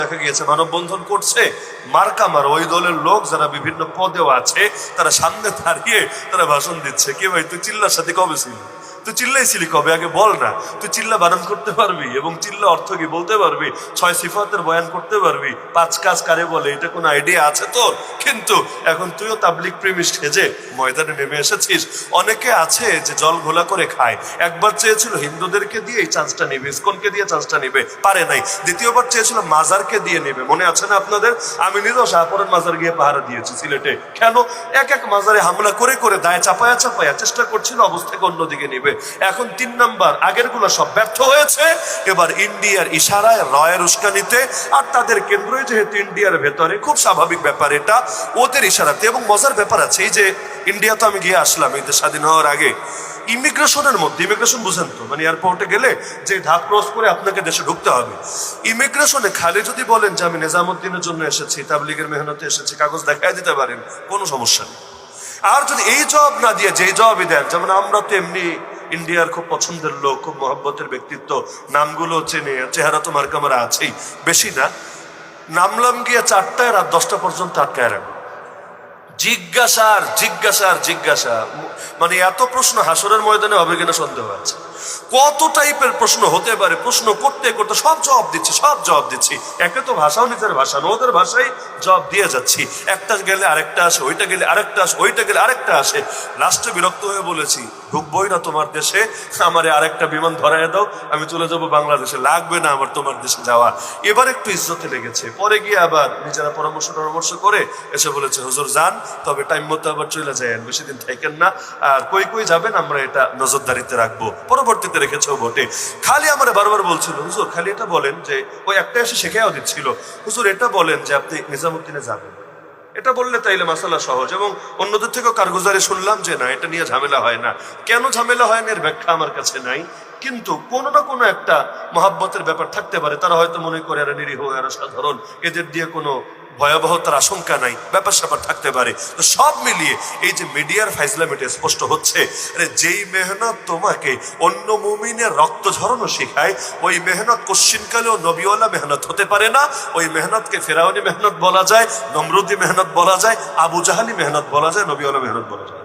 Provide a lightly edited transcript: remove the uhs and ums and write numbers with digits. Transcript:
দেখা গিয়েছে মানববন্ধন করছে মার্কামার ওই দলের লোক যারা বিভিন্ন পদেও আছে, তারা সামনে দাঁড়িয়ে তারা ভাষণ দিচ্ছে। কি ভাই, তুই চিল্লার সাথে কবে ছিল? তুই চিল্লাইছিলি কবে? আগে বল না। তুই চিল্লা বানান করতে পারবি এবং চিল্লা অর্থ কি বলতে পারবি? 6 সিফাতের বয়ান করতে পারবি? 5 কাজ কারে বলে এটা কোনো আইডিয়া আছে তোর? কিন্তু এখন তুইও তাবলিগ প্রেমী সেজে ময়দানে নেমে এসেছিস। অনেকে আছে যে জল ঘোলা করে খায়। একবার চেয়েছিল হিন্দুদেরকে দিয়ে এই চান্সটা নেবে, ইসকনকে দিয়ে চান্সটা নেবে, পারে নাই। দ্বিতীয়বার চেয়েছিল মাজারকে দিয়ে নেবে, মনে আছে না আপনাদের? আমি নিজেও শাহপুরের মাজার গিয়ে পাহারা দিয়েছি সিলেটে। কেন? এক এক মাজারে হামলা করে করে দায় চাপায়া চাপায়া চেষ্টা করছিল অবস্থাকে অন্যদিকে নেবে। এখন 3 নাম্বার, আগের গুলো সব ব্যর্থ হয়েছে। এবার ইন্ডিয়ার ইশারায়, রয়ের উস্কানিতে, আর তাদের কেন্দ্র যেহেতু ইন্ডিয়ার ভেতরে, খুব স্বাভাবিক ব্যাপার এটা, ওদের ইশারাতে। এবং মজার ব্যাপার আছে, এই যে ইন্ডিয়া তো আমি গিয়ে আসলাম এই দেশ স্বাধীন হওয়ার আগে, ইমিগ্রেশনের মধ্যে, ইমিগ্রেশন বুঝেন তো, মানে এয়ারপোর্টে গেলে যে ধাপ ক্রস করে আপনাকে দেশে ঢুকতে হবে, ইমিগ্রেশনে খালি যদি বলেন যে আমি নিজামুদ্দিনের জন্য এসেছি, তাবলিগের মেহনতে এসেছি, কাগজ দেখাই দিতে পারেন, কোনো সমস্যা নেই। আর যদি এই জবাব না দিয়ে যেই জবাবই দেন, যেমন আমরা তো এমনি ইন্ডিয়ার খুব পছন্দের লোক, খুব মহব্বতের ব্যক্তিত্ব, নামগুলো চেনে, চেহারা তো মার্কামারা আছেই, বেশি না, নামলাম গিয়ে 4টায়, রাত 10টা পর্যন্ত আটকায় রাখবো। জিজ্ঞাসার জিজ্ঞাসার জিজ্ঞাসা, মানে এত প্রশ্ন হাসরের ময়দানে হবে কিনা সন্দেহ আছে। কত টাইপের প্রশ্ন হতে পারে, প্রশ্ন করতে করতে সব জবাব দিচ্ছি, সব জবাব দিচ্ছি। একে তো ভাষাও নিজের ভাষা, ওদের ভাষায় জবাব দিয়ে যাচ্ছি। একটা গেলে আরেকটা আসে, ওইটা গেলে আরেকটা আসে, ওইটা গেলে আরেকটা আসে। লাস্টে বিরক্ত হয়ে বলেছি, ঢুকবোই না তোমার দেশে, আমারে আরেকটা বিমান ধরাই দাও, আমি চলে যাব বাংলাদেশে, লাগবে না আমার তোমার দেশে যাওয়া। এবার একটু ইজ্জতে লেগেছে। পরে গিয়ে আবার নিজেরা পরামর্শ করে এসে বলেছে, হুজুর যান, তবে টাইম মতো আবার চলে যায়, বেশি দিন থাকেন না, আর কই কই যাবেন আমরা এটা নজরদারিতে রাখবো। পরবর্তীতে রেখেছেও বটে। খালি আমার বারবার বলছিল, হুজুর খালি এটা বলেন, যে ওই একটা এসে শেখাও দিচ্ছিল, হুজুর এটা বলেন যে আপনি নিজামুদ্দিনে যাবেন, এটা বললে তাইলে মাসালা সহজ। এবং অন্যদের থেকেও কারগুজারি শুনলাম যে না, এটা নিয়ে ঝামেলা হয় না। কেন ঝামেলা হয় না এর ব্যাখ্যা আমার কাছে নাই, কিন্তু কোনো না কোনো একটা মহাব্বতের ব্যাপার থাকতে পারে। তারা হয়তো মনে করে এরা নিরীহ, এরা সাধারণ, এদের দিয়ে কোনো ভয়াবহতার আশঙ্কা নাই, ব্যাপার স্যাপার থাকতে পারে। তো সব মিলিয়ে এই যে মিডিয়ার ফাইজলামিটা স্পষ্ট হচ্ছে, যেই মেহনত তোমাকে অন্য মুমিনের রক্ত ঝরানো শেখায়, ওই মেহনত কোশ্চিনকালেও নবীওয়ালা মেহনত হতে পারে না। ওই মেহনতকে ফেরাউনি মেহনত বলা যায়, নমরুদি মেহনত বলা যায়, আবু জাহালি মেহনত বলা যায়, নবীওয়ালা মেহনত বলা যায়।